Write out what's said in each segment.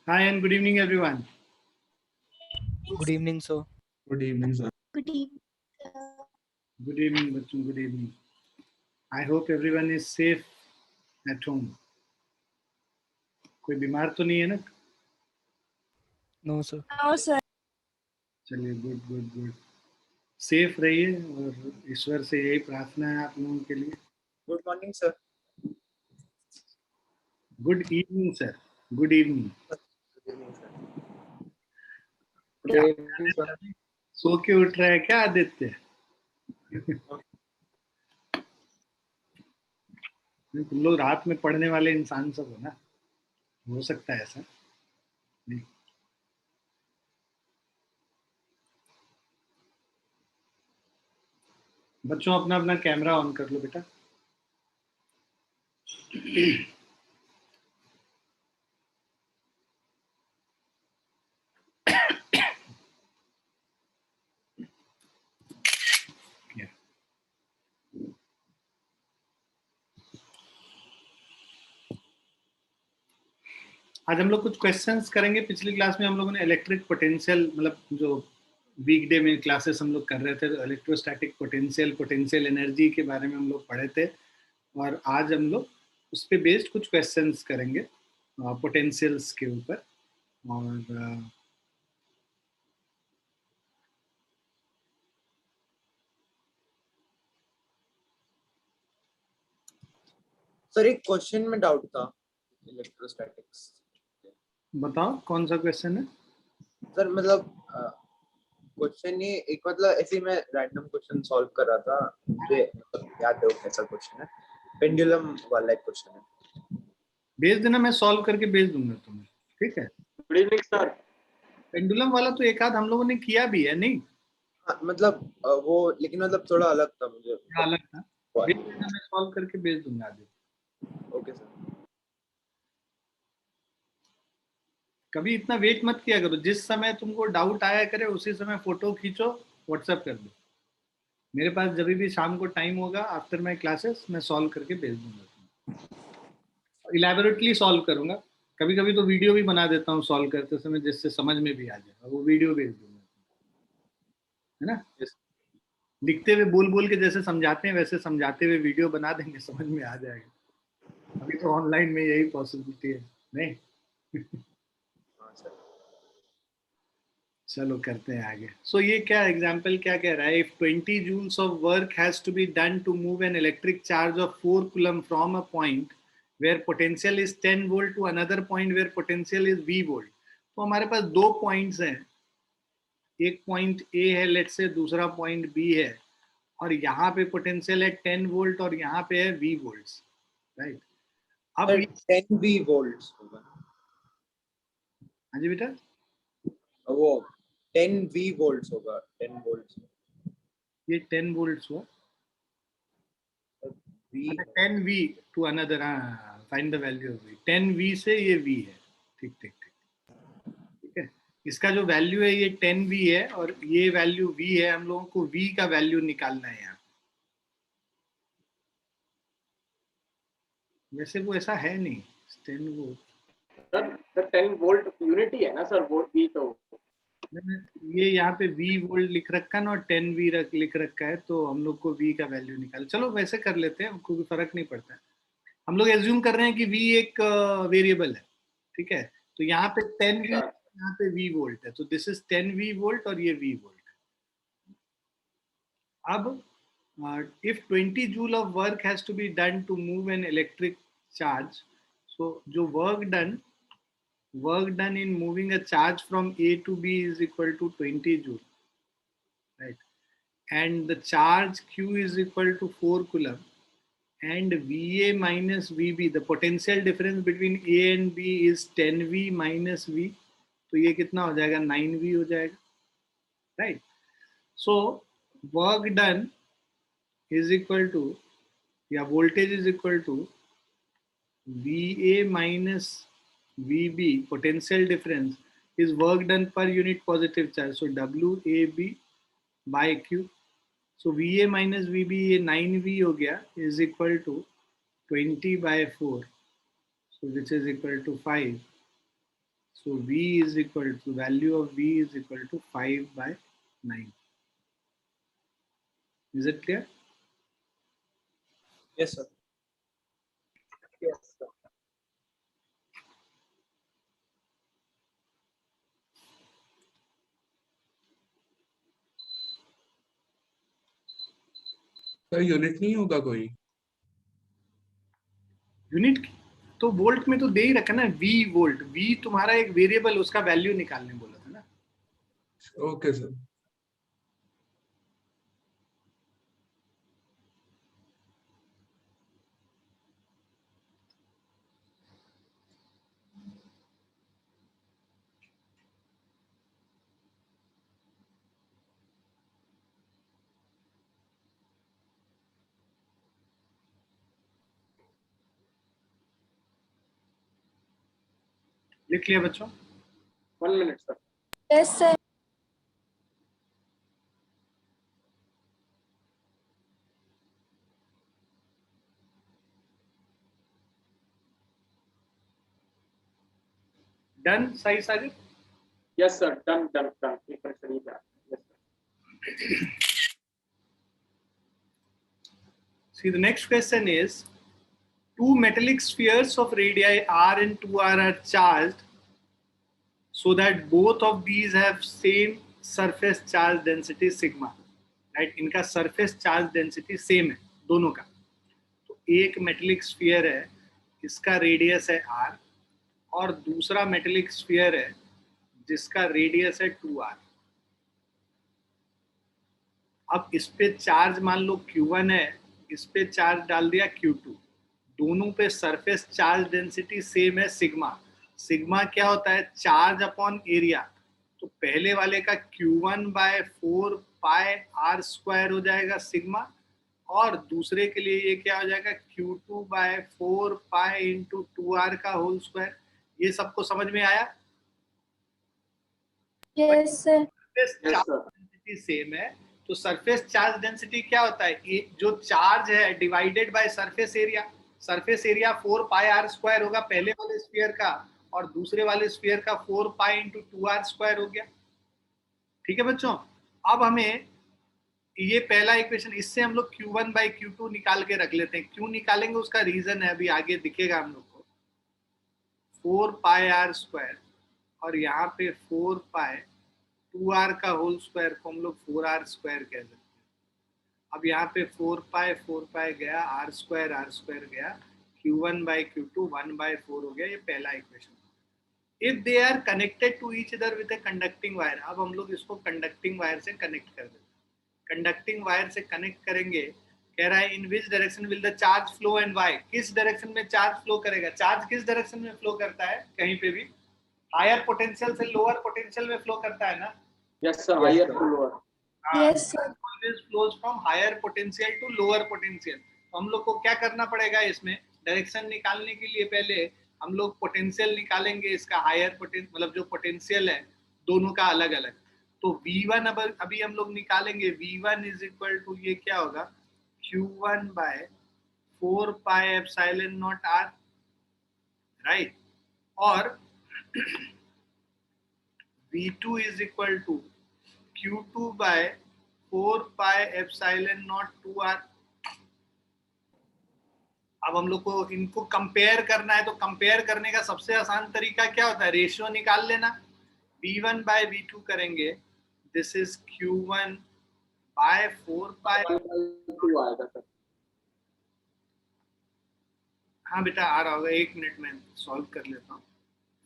Hi and good evening, everyone. Good evening, sir. Good evening, sir. Good evening. Good evening, bachon. Good evening. I hope everyone is safe at home. कोई बीमार तो नहीं है ना? No, sir. No, sir. चलिए, good good good. Safe रहिए और ईश्वर से यही प्रार्थना है आप लोगों के लिए. Good morning, sir. Good evening sir. Good evening. Good evening, sir. Good evening, sir. सो के उठ रहा है क्या आदित्य? तुम लोग रात में पढ़ने वाले इंसान सब हो ना, हो सकता है ऐसा. नहीं. बच्चों अपना अपना कैमरा ऑन कर लो बेटा. Yeah. आज हम लोग कुछ क्वेश्चंस करेंगे. पिछली क्लास में हम लोगों ने इलेक्ट्रिक पोटेंशियल, मतलब जो वीकडे में क्लासेस हम लोग कर रहे थे, इलेक्ट्रोस्टैटिक पोटेंशियल एनर्जी के बारे में हम लोग पढ़े थे. और आज हम लोग उस पे बेस्ड कुछ क्वेश्चंस करेंगे पोटेंशियल्स के ऊपर. और सर एक क्वेश्चन में डाउट था इलेक्ट्रोस्टैटिक्स. बताओ कौन सा क्वेश्चन है? सर मतलब क्वेश्चन ये एक मतलब ऐसे मैं रैंडम क्वेश्चन सॉल्व कर रहा था. मुझे मतलब याद है वो कैसा क्वेश्चन है. पेंडुलम वाला एक क्वेश्चन है. भेज देना, मैं सॉल्व करके भेज दूंगा तुम्हें. ठीक है. Good evening sir. पेंडुलम वाला तो एक आध हम लोगों ने किया भी है. नहीं हाँ, मतलब वो लेकिन मतलब थोड़ा अलग था मुझे. अलग था. भेज देना, मैं सॉल्व करके भेज दूंगा आज. Okay sir. कभी इतना वेट मत किया करो. जिस समय तुमको डाउट आया करे उसी समय फोटो खींचो, व्हाट्सएप कर दो. मेरे पास जब भी शाम को टाइम होगा आफ्टर माय क्लासेस, मैं सॉल्व करके भेज दूंगा. इलैबोरेटली सॉल्व करूंगा. कभी कभी तो वीडियो भी बना देता हूँ सॉल्व करते समय, जिससे समझ में भी आ जाए. वो वीडियो भेज दूंगा, है ना. Yes. लिखते हुए बोल बोल के जैसे समझाते हैं वैसे समझाते हुए वीडियो बना देंगे, समझ में आ जाएगा. अभी तो ऑनलाइन में यही पॉसिबिलिटी है. नहीं हाँ सर. चलो करते हैं आगे. सो ये क्या एग्जांपल क्या कह रहा है? If 20 joules of work has to be done to move an electric charge of 4 coulomb from a point where potential is 10 volt to another point where potential is v volt. तो हमारे पास दो points हैं. एक point A है late से, दूसरा point B है. और यहाँ पे पोटेंशियल है 10 वोल्ट और यहाँ पे है v वोल्ट्स. राइट. अब सर 10 V volts होगा. हाँ जी बेटा. वो 10 V volts होगा. 10 volts. ये 10 वोल्ट्स हुआ. V 10 v to another. Find the value of v. 10 v से ये v है. ठीक ठीक ठीक ठीक है. इसका जो वैल्यू है ये 10 v है और ये वैल्यू v है. हम लोगों को v का वैल्यू निकालना है यहाँ. वैसे वो ऐसा है नहीं. 10 वोल्ट. सर 10 वोल्ट यूनिटी है ना सर. वोल्ट भी तो ये यहाँ पे v वोल्ट लिख रखा है ना और 10 v लिख रखा है, तो हम लोग को v का वैल्यू निकाल. चलो वैसे कर लेते हैं, कोई फर्क नहीं पड़ता है. हम लोग एज्यूम कर रहे हैं कि v एक वेरिएबल है. ठीक है. तो यहाँ पे 10 v, यहाँ पे v वोल्ट है, तो दिस इज 10 v वोल्ट और ये v वोल्ट. अब if 20 joule of work has to be done to move an electric charge, so जो work done in moving a charge from A to B is equal to 20 joule, right? And the charge Q is equal to 4 coulomb, and VA minus VB, the potential difference between A and B is 10V minus V. तो ये कितना हो जाएगा? 9V हो जाएगा. Right. So work done is equal to, या voltage is equal to VA minus VB, potential difference is work done per unit positive charge. So WAB by Q. So VA minus VB ये 9V हो गया is equal to 20 by 4. So which is equal to 5. So V is equal to, value of V is equal to 5/9. Is it clear? Yes, sir. Yes, sir. Sir unit नहीं होगा कोई? Unit तो volt में तो दे ही रखा ना, V volt. V तुम्हारा एक वेरिएबल, उसका वैल्यू निकालने बोला था ना। Okay sir. लिख लिया बच्चों? 1 minute, sir. Yes, sir. Done? सही साजिद? Yes, sir. Done. एक मिनट सर, ये क्या? Yes, sir. See, the next question is, two metallic spheres of radii r and 2r are charged so that both of these have same surface charge density sigma. Right? इनका surface charge density same है दोनों का। तो एक metallic sphere है, इसका radius है r, और दूसरा metallic sphere है जिसका radius है 2r। अब इस पे चार्ज मान लो Q1 है, इस पे चार्ज डाल दिया Q2, दोनों पे सरफेस चार्ज डेंसिटी सेम है सिग्मा। सिग्मा क्या होता है? Charge upon area. तो पहले वाले का Q1/4 पाई r स्क्वायर हो जाएगा सिग्मा, और दूसरे के लिए ये क्या हो जाएगा? Q2/4 पाई इंटू 2r का होल स्क्वायर। ये सबको समझ में आया? Yes, sir. Surface Yes, charge sir. Density same है, तो सरफेस चार्ज डेंसिटी क्या होता है? जो चार्ज है divided by surface area. Surface area 4 pi r square होगा पहले वाले स्फीयर का, और दूसरे वाले स्फीयर का 4 पाई इंटू 2r स्क्वायर हो गया। ठीक है बच्चों? अब हमें ये पहला इक्वेशन, इससे हम लोग Q1/Q2 निकाल के रख लेते हैं। क्यों निकालेंगे उसका रीजन है, अभी आगे दिखेगा हम लोग को। 4 पाई r स्क्वायर और यहाँ पे 4 पाई 2r का होल स्क्वायर को हम लोग 4r स्क्वायर कह सकते हैं। अब यहाँ पे 4 पाई गया, r स्क्वायर गया, Q1/Q2 1/4 हो गया। ये पहला equation. If they are connected to each other with a conducting wire, अब हम लोग इसको कंडक्टिंग वायर से कनेक्ट कर देते हैं। कंडक्टिंग वायर से कनेक्ट करेंगे, कह रहा है in which direction will the charge flow and why. किस डायरेक्शन में चार्ज फ्लो करेगा? चार्ज किस डायरेक्शन में फ्लो करता है? कहीं पे भी हायर पोटेंशियल से लोअर पोटेंशियल में फ्लो करता है ना? Yes, sir. Yes, Higher sir. to lower. Yes, sir. always flows from higher potential to lower potential। तो हम लोग को क्या करना पड़ेगा? इसमें डायरेक्शन निकालने के लिए पहले हम लोग पोटेंशियल निकालेंगे, इसका हायर पोटेंशियल मतलब जो पोटेंशियल है दोनों का अलग अलग। तो V1 अभी हम लोग निकालेंगे। V1 इज इक्वल टू, ये क्या होगा? Q1/4 pi epsilon naught r, right? और V2 is equal to Q2/4 pi epsilon naught 2r। अब हम लोग को इनको कंपेयर करना है, तो कंपेयर करने का सबसे आसान तरीका क्या होता है? रेशियो निकाल लेना। V1/V2 करेंगे, दिस इज Q1/4 पाई। 1/2 आएगा सर। हाँ बेटा आ रहा होगा, 1 मिनट में सॉल्व कर लेता हूँ।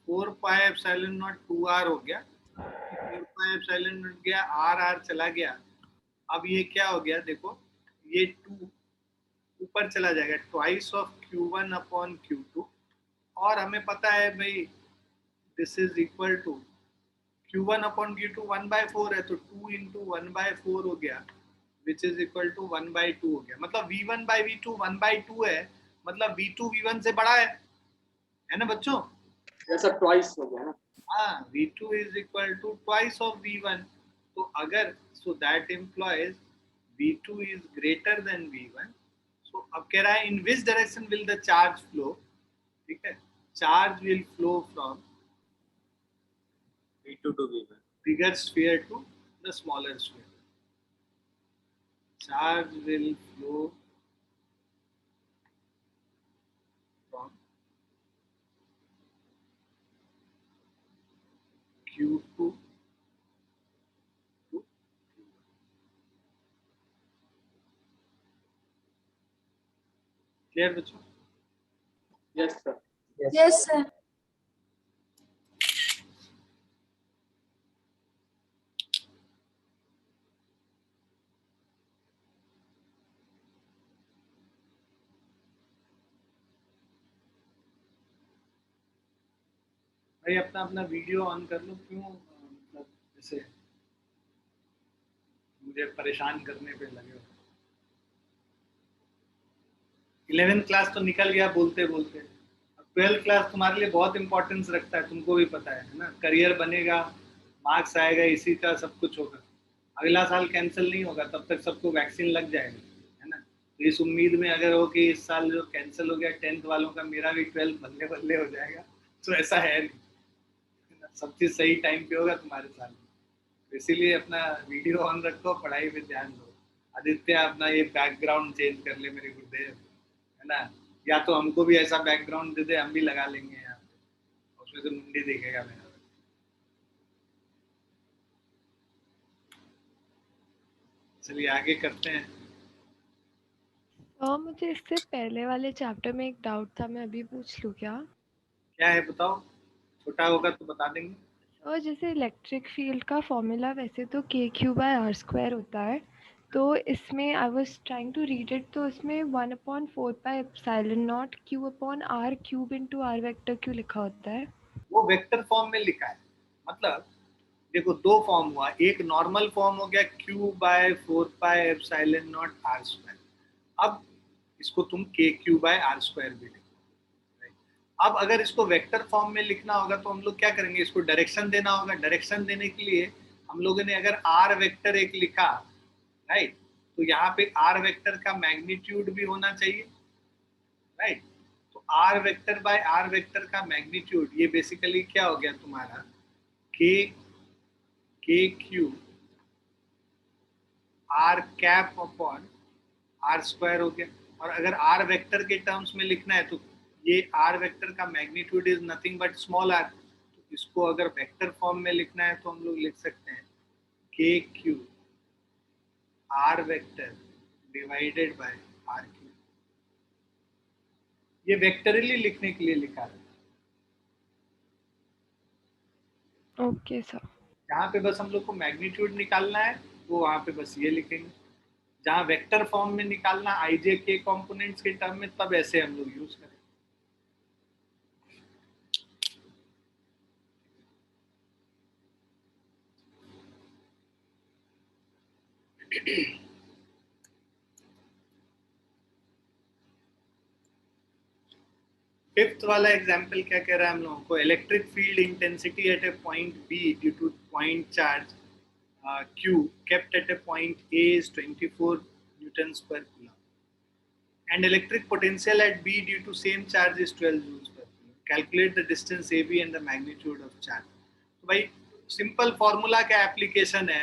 4 पाई एप्सिलॉन नॉट 2r हो गया, 4 पाई एप्सिलॉन नॉट गया, r चला गया। अब ये क्या हो गया? देखो ये 2 ऊपर चला जाएगा, twice of Q1 upon Q2। और हमें पता है भाई this is equal to Q1 upon Q2 1/4 है, तो 2 इंटू 1/4 हो गया, विच इज इक्वल टू 1/2 हो गया। मतलब V1/V2 1/2 है, मतलब V2 V1 से बड़ा है ना बच्चों? Yes, sir. Twice हो गया ना? हाँ, V2 is equal to twice of V1। तो अगर so that implies V2 is greater than V1। So अब कह रहा है in which direction will the charge flow. ठीक है, charge will flow from V2 to V1. bigger sphere to the smaller sphere. Charge will flow from Q2 to Q1. Clear, बच्चों? Yes, sir. Yes, sir. भाई अपना अपना video on कर लो, क्यों मतलब जैसे मुझे परेशान करने पे लगे हो। 11th क्लास तो निकल गया बोलते बोलते, 12th क्लास तुम्हारे लिए बहुत इंपॉर्टेंस रखता है, तुमको भी पता है ना। करियर बनेगा, मार्क्स आएगा, इसी का सब कुछ होगा। अगला साल कैंसिल नहीं होगा, तब तक सबको वैक्सीन लग जाएगा, है ना। तो इस उम्मीद में अगर हो कि इस साल जो कैंसिल हो गया 10th वालों का, मेरा भी 12th बल्ले बल्ले हो जाएगा, तो ऐसा है नहीं, है ना? सब चीज़ सही टाइम पे होगा तुम्हारे साल में। तो इसीलिए अपना वीडियो ऑन रखो, पढ़ाई पे ध्यान दो। आदित्य अपना ये बैकग्राउंड चेंज कर ले मेरे गुरुदेव, है ना। या तो हमको भी ऐसा बैकग्राउंड दे दे, हम भी लगा लेंगे यहाँ पे, उसमें से मुंडी दिखेगा मेरा। चलिए आगे करते हैं। और मुझे इससे पहले वाले चैप्टर में एक डाउट था, मैं अभी पूछ लूँ क्या? क्या है बताओ, छोटा होगा तो बता देंगे। और जैसे इलेक्ट्रिक फील्ड का फॉर्मूला वैसे तो k3/r² होता है, तो इसमें I was trying to read it, तो इसमें 1/4πε0 q/r³ into r वेक्टर क्यों लिखा होता है? वो वेक्टर फॉर्म में लिखा है, मतलब देखो दो फॉर्म हुआ, एक नॉर्मल फॉर्म हो गया q/4πε0r²। अब इसको तुम k3/r² भी लिखो। अब अगर इसको वेक्टर फॉर्म में लिखना होगा तो हम लोग क्या करेंगे, इसको डायरेक्शन देना होगा। डायरेक्शन देने के लिए हम लोगों ने अगर r वेक्टर एक लिखा, राइट, तो यहाँ पे r वेक्टर का मैग्नीट्यूड भी होना चाहिए, राइट। तो r vector by r vector का मैग्नीट्यूड, ये बेसिकली क्या हो गया तुम्हारा, k3 r cap upon r² हो गया। और अगर r वेक्टर के टर्म्स में लिखना है तो ये r वेक्टर का magnitude is nothing but small r। तो इसको अगर वेक्टर फॉर्म में लिखना है तो हम लोग लिख सकते हैं k3 r vector divided by r³। ये वेक्टरली लिखने के लिए लिखा है। Okay sir. जहाँ पे बस हम लोग को मैग्नीट्यूड निकालना है वो वहाँ पे बस ये लिखेंगे। जहाँ वेक्टर फॉर्म में निकालना i j k कंपोनेंट्स के टर्म में, तब ऐसे हम लोग यूज करें। फिफ्थ वाला एग्जाम्पल क्या कह रहा है हम लोगों को, electric field intensity at A point be due two point charge Q kept at a point A is 24 newtons per coulomb, and electric potential at B due to same charge is 12 joules per coulomb. Calculate the distance AB and the magnitude of charge. तो भाई simple formula का application है।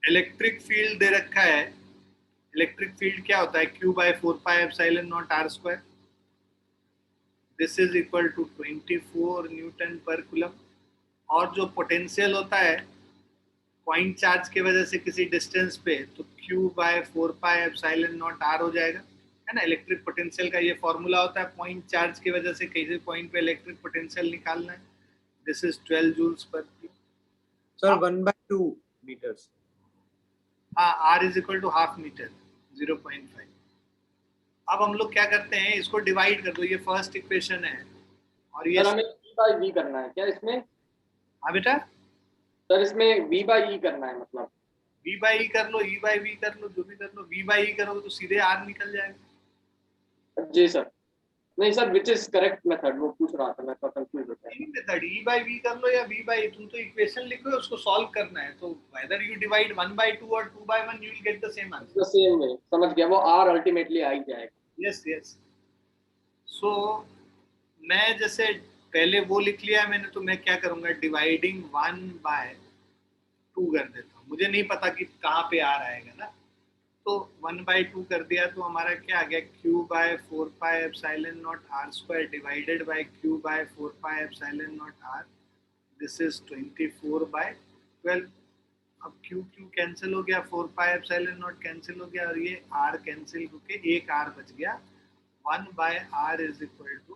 Electric field दे रखा है, electric field क्या होता है, q/4πε0r²। This is equal to 24 newton per coulomb. और जो पोटेंशियल होता है पॉइंट चार्ज के वजह से किसी डिस्टेंस पे, तो q/4πε0r हो जाएगा, है ना। इलेक्ट्रिक पोटेंशियल का ये फॉर्मूला होता है, पॉइंट चार्ज की वजह से किसी पॉइंट पे इलेक्ट्रिक पोटेंशियल निकालना है। This is 12 joules per coulomb. Sir, 1/2 meters. हाँ, r is equal to half metre, 0.5। अब हम लोग क्या करते हैं, इसको डिवाइड कर दो, ये फर्स्ट इक्वेशन है और ये सर हमें v/e करना है क्या इसमें? हाँ बेटा, सर इसमें v/e करना है, मतलब v/e कर लो, e/v कर लो, जो भी कर लो। v/e करोगे तो सीधे r निकल जाएगा। जी सर। नहीं sir, which is correct method वो पूछ रहा था, मैं तो कंफ्यूज हो गया। तीन मेथड, e/v कर लो या v/e, तुम तो इक्वेशन लिखो, उसको सॉल्व करना है। तो whether you divide 1/2 और 2/1 you will get the same answer. The same way, समझ गया, वो r अल्टीमेटली आ ही जाएगा। Yes, yes. So मैं जैसे पहले वो लिख लिया मैंने, तो मैं क्या करूंगा, डिवाइडिंग 1/2 कर देता हूँ। मुझे नहीं पता कि कहाँ पे आर आएगा ना, तो 1/2 कर दिया तो हमारा क्या आ गया, q/4πε0r² divided by q/4πε0r। This is 24/12। अब q कैंसिल हो गया, 4πε0 कैंसिल हो गया, और ये r कैंसिल होके एक r बच गया। 1/r इज इक्वल टू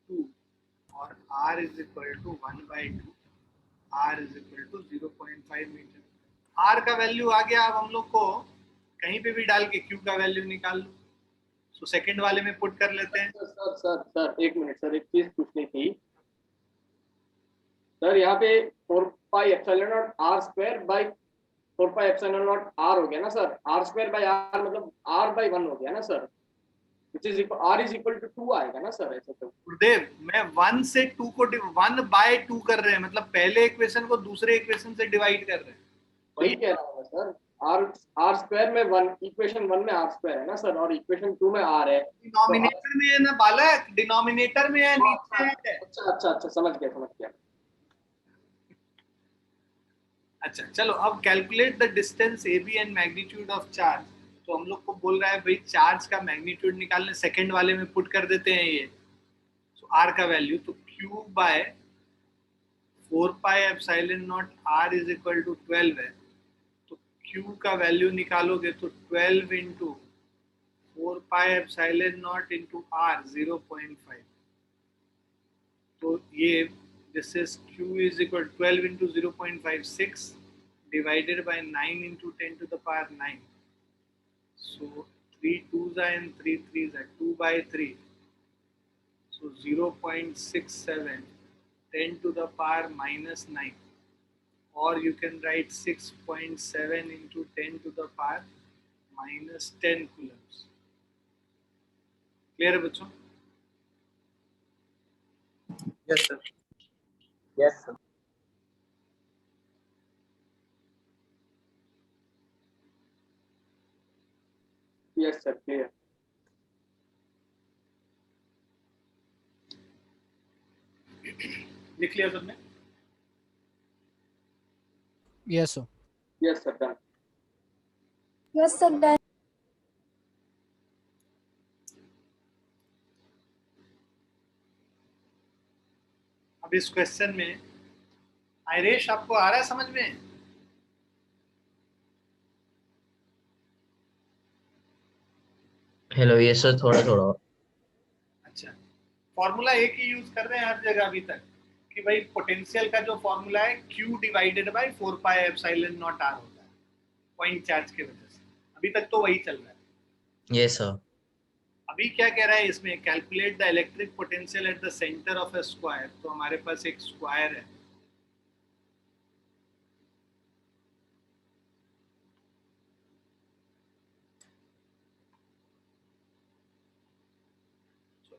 2 और r is equal to 1/2, r is equal to 0.5 metre. r का वैल्यू आ गया। अब हम लोग को कहीं पे भी डाल के q का वैल्यू निकाल लो। सो सेकंड वाले में पुट कर लेते हैं। सर एक मिनट सर, एक चीज पूछनी थी सर। यहाँ पे 4πε0r² बाई 4πε0r हो गया ना सर। r² बाई r मतलब r/1 हो गया ना sir, which is r is equal to 2 आएगा ना सर ऐसे तो। गुरुदेव, मैं 1 से 2 को 1/2 कर रहे हैं, मतलब पहले इक्वेशन को दूसरे इक्वेशन से डिवाइड कर रहे हैं। वही कह रहा हूँ सर, r² में 1, इक्वेशन 1 में r² है ना सर, और इक्वेशन 2 में r है। डिनोमिनेटर में है ना बालक, डिनोमिनेटर में है, नीचे है। अच्छा समझ गया। अच्छा चलो, अब calculate the distance A B and magnitude of charge. तो हम लोग को बोल रहा है भाई चार्ज का मैग्नीट्यूड निकालने, सेकंड वाले में पुट कर देते हैं ये। तो आर का वैल्यू तो q/4πε0 r is equal to 12 है। तो q का वैल्यू निकालोगे तो 12 इंटू 4πε0 इंटू r 0.5। तो ये this is q is equal to 12 into 0.56 divided by 9 into 10 to the power 9. So 3 2s are and 3 3s are 2/3. So 0.67 10 to the power minus 9. Or you can write 6.7 into 10 to the power minus 10 coulombs. Clear बच्चों? Yes sir. Yes sir. Yes sir, clear. लिख लिया तुमने? Yes, sir. Yes sir, done. Yes, sir. Done. अब इस question में आयरेश आपको आ रहा है समझ में? हेलो, ये सर थोड़ा थोड़ा। अच्छा, फॉर्मूला एक ही यूज कर रहे हैं हर जगह अभी तक कि भाई पोटेंशियल का जो फॉर्मूला है q डिवाइडेड बाय 4πε0 r होता है पॉइंट चार्ज की वजह से। अभी तक तो वही चल रहा है। ये सर। अभी क्या कह रहा है इसमें, calculate the electric potential at the centre of a square. तो हमारे पास एक स्क्वायर है,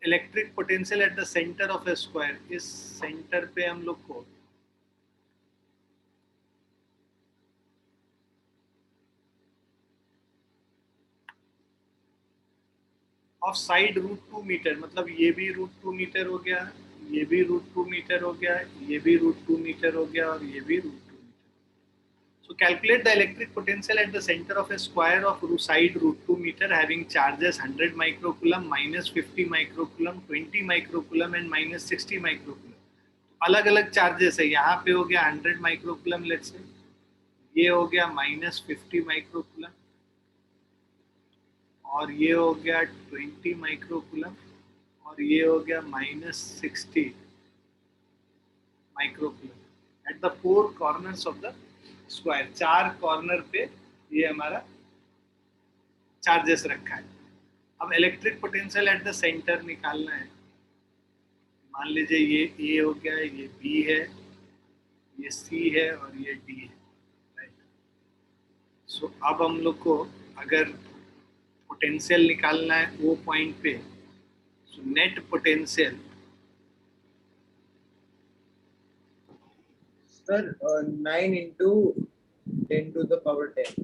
electric potential at the centre of a square. इस सेंटर पे हम लोग को ऑफ साइड √2 मीटर, मतलब ये भी √2 मीटर हो गया, ये भी √2 मीटर हो गया, ये भी √2 मीटर हो गया, और ये भी √2 मीटर। So calculate the electric potential at the centre of a square of side √2 metre having charges 100 microcoulomb, -50 microcoulomb, 20 microcoulomb and -60 microcoulomb. अलग अलग चार्जेस है। यहाँ पे हो गया 100 माइक्रोकूलम, लेट्स से, ये हो गया -50 माइक्रोकूलम, और ये हो गया 20 माइक्रोकूलम, और ये हो गया -60 microcoulomb at the 4 corners of the square. 4 corner पे ये हमारा चार्जेस रखा है। अब electric potential at the centre निकालना है। मान लीजिए ये ए हो गया, ये बी है, ये सी है, और ये डी है, राइट। सो अब हम लोग को अगर पोटेंशियल निकालना है वो पॉइंट पे, so net potential Sir, 9 into 10 to the power 10.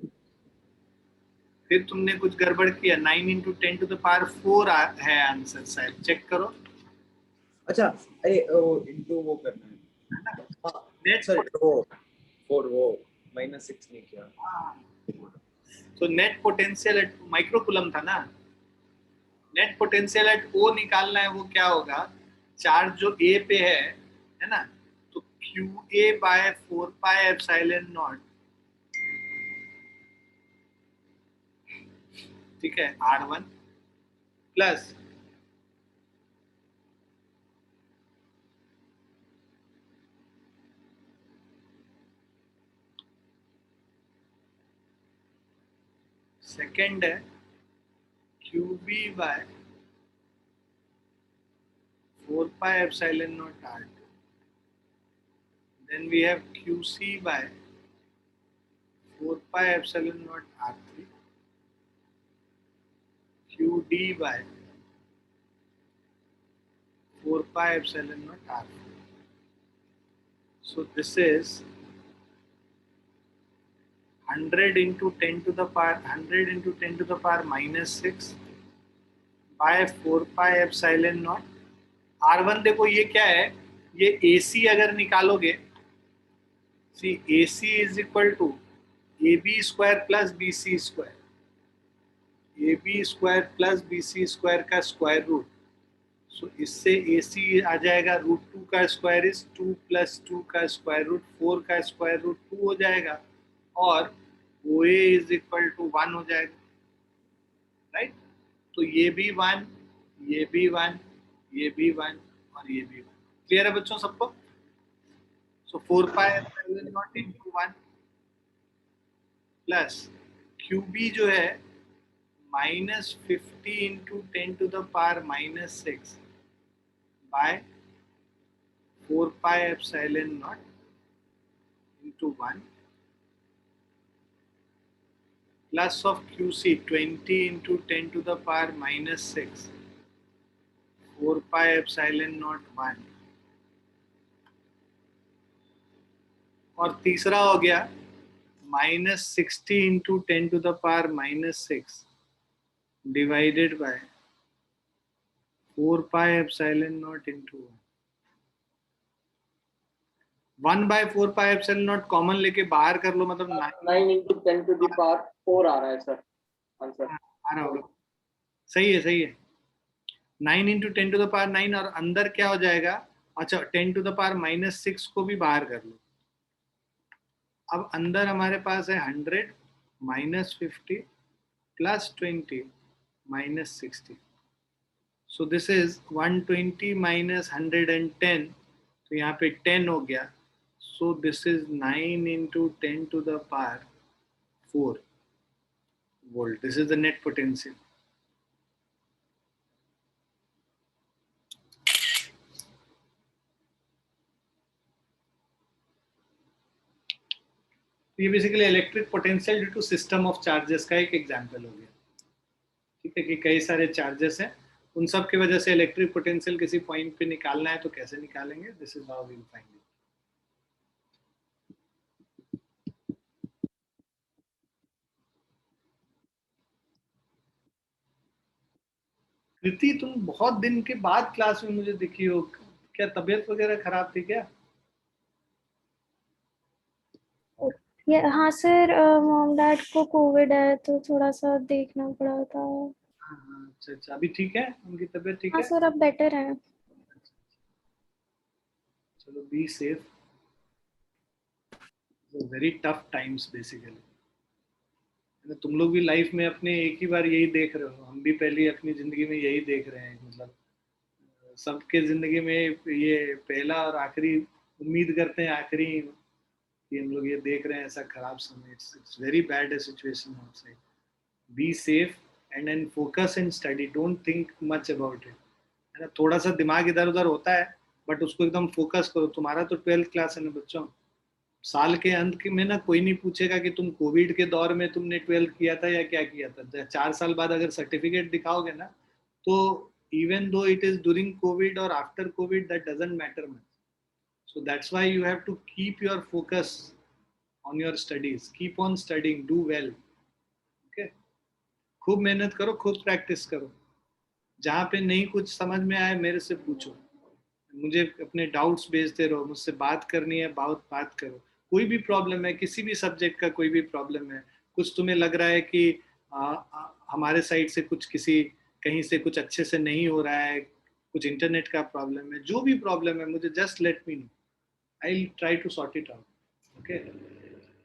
फिर तुमने कुछ गड़बड़ किया। 9 into 10 to the power 4 है आंसर, शायद चेक करो। अच्छा अरे वो इनटू वो करना है नेट सर वो 4 वो -6 नहीं किया तो नेट पोटेंशियल एट माइक्रोकूलम था ना, नेट पोटेंशियल एट ओ निकालना है, वो क्या होगा, चार्ज जो ए पे है ना, तो Q A by 4 pi epsilon naught, ठीक है, R1 प्लस सेकेंड है QB by 4 pi epsilon naught R2. Then we have QC by 4 pi epsilon naught R3. QD by 4 pi epsilon naught R4. So this is 100 into 10 to the power 100 into 10 to the power -6 by 4 pi epsilon naught R1। देखो ये क्या है, ये AC अगर निकालोगे, see AC is equal to AB square plus BC square, AB square plus BC square का square root, so इससे AC आ जाएगा √2 का स्क्वायर इज 2 प्लस 2 का स्क्वायर रूट 4 का स्क्वायर रूट 2 हो जाएगा, और OA इज इक्वल टू 1 हो जाएगा, राइट। तो ये भी 1, ये भी 1, ये भी 1 और ये भी 1। क्लियर है बच्चों सबको? So 4 pi epsilon naught into 1 plus QB जो है -50 into 10 to the power -6 by 4 pi epsilon naught into 1 plus of QC 20 into 10 to the power -6 4 pi epsilon naught 1, और तीसरा हो गया -60 into 10 to the power -6 divided by 4 pi epsilon naught into 1 by 4 pi epsilon naught common लेके बाहर कर लो, मतलब 9 into 10 to the power 4 आ रहा है सर आंसर। आ रहा होगा, सही है सही है, 9 इंटू 10 टू द पावर 9, और अंदर क्या हो जाएगा, अच्छा 10 टू द पावर -6 को भी बाहर कर लो। अब अंदर हमारे पास है 100 -50 plus 20 -60, so this is 120 minus 110, तो यहाँ पे 10 हो गया, so this is 9 into 10 to the power 4 volt. This is the net potential. ये basically electric potential due to system of charges का एक एग्जांपल हो गया, ठीक है, कि कई सारे चार्जेस हैं, उन सब की वजह से इलेक्ट्रिक पोटेंशियल किसी पॉइंट पे निकालना है तो कैसे निकालेंगे, this is how we will find it. Kriti, तुम बहुत दिन के बाद क्लास में मुझे दिखी हो, क्या तबीयत वगैरह खराब थी क्या? हाँ सर, मॉम डैड को कोविड है तो थोड़ा सा देखना पड़ा था। हाँ, अच्छा अच्छा, अभी ठीक है, उनकी तबीयत ठीक हाँ है? सर, अब बेटर है। चलो, be safe, very tough times basically. तुम लोग भी लाइफ में अपने एक ही बार यही देख रहे हो, हम भी पहले अपनी जिंदगी में यही देख रहे हैं, मतलब सबके जिंदगी में ये पहला और आखिरी, उम्मीद करते हैं आखिरी, कि हम लोग ये देख रहे हैं ऐसा खराब समय। It's very bad situation outside. Be safe and and focus and study, don't think much about it, है ना। थोड़ा सा दिमाग इधर उधर होता है, बट उसको एकदम फोकस करो। तुम्हारा तो 12th क्लास है ना बच्चों, साल के अंत में ना कोई नहीं पूछेगा कि तुम कोविड के दौर में तुमने 12th किया था या क्या किया था। 4 साल बाद अगर सर्टिफिकेट दिखाओगे ना, तो even though it is during covid और after covid, that doesn't matter much. So that's why you have to keep your focus on your studies, keep on studying, do well, okay. खूब मेहनत करो, खूब practice करो, जहाँ पे नहीं कुछ समझ में आए मेरे से पूछो, मुझे अपने डाउट्स भेजते रहो, मुझसे बात करनी है बात करो। कोई भी प्रॉब्लम है, किसी भी सब्जेक्ट का कोई भी प्रॉब्लम है, कुछ तुम्हें लग रहा है कि हमारे साइड से कुछ किसी कहीं से कुछ अच्छे से नहीं हो रहा है, कुछ इंटरनेट का प्रॉब्लम है, जो भी प्रॉब्लम है मुझे just let me know, I will try to sort it out. Okay,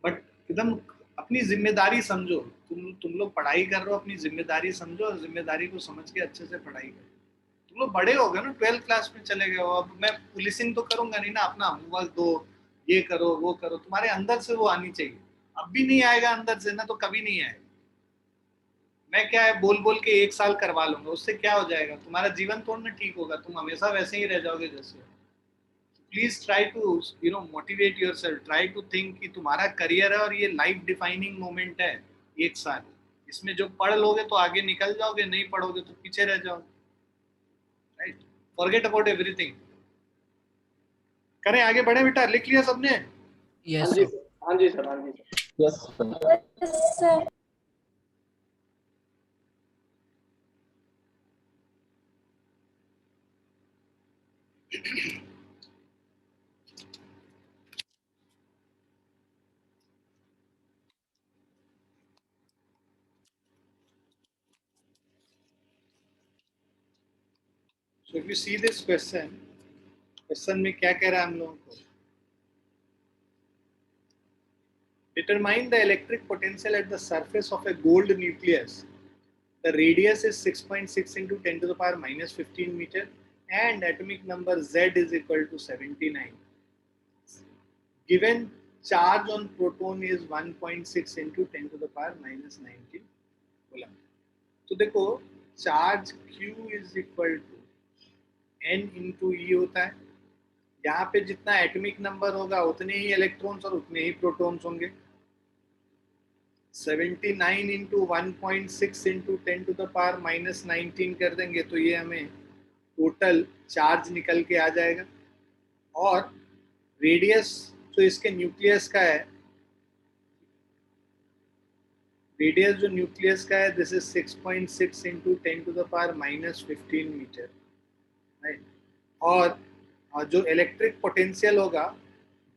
but एकदम अपनी जिम्मेदारी समझो। तुम लोग पढ़ाई कर रहे हो, अपनी जिम्मेदारी समझो और जिम्मेदारी को समझ के अच्छे से पढ़ाई करो। तुम लोग बड़े हो गए ना, 12th क्लास में चले गए हो, अब मैं पुलिसिंग तो करूंगा नहीं ना, अपना होमवर्क दो, ये करो वो करो, तुम्हारे अंदर से वो आनी चाहिए। अब भी नहीं आएगा अंदर से ना, तो कभी नहीं आएगा। मैं क्या है, बोल बोल के 1 साल करवा लूंगा, उससे क्या हो जाएगा? तुम्हारा जीवन थोड़ा ना ठीक होगा, तुम हमेशा वैसे ही रह जाओगे जैसे। Please try to motivate yourself, try to think कि तुम्हारा करियर है और ये लाइफ डिफाइनिंग मोमेंट है 1 साल। इसमें जो पढ़ लोगे तो आगे निकल जाओगे, नहीं पढ़ोगे तो पीछे रह जाओगे। Right, forget about everything. करें आगे बढ़े बेटा, लिख लिया सबने? हाँ Yes, जी sir. सर, हाँ जी सर, हाँ जी sir. Yes, sir. Yes, sir. So if you see this question में क्या कह रहा है हम लोगों को? Determine the electric potential at the surface of a gold nucleus. The radius is 6.6 into 10 to the power minus 15 meter and atomic number Z is equal to 79. Given charge on proton is 1.6 into 10 to the power minus 19 coulomb. तो देखो, charge Q is equal to N into E होता है। यहाँ पे जितना atomic number होगा उतने ही electrons और उतने ही प्रोटॉन्स होंगे। 79 into 1.6 into 10 to the power minus 19 कर देंगे तो ये हमें टोटल चार्ज निकल के आ जाएगा। और रेडियस जो इसके न्यूक्लियस का है, रेडियस जो न्यूक्लियस का है, this is 6.6 into 10 to the power minus 15 metre, right. और जो इलेक्ट्रिक पोटेंशियल होगा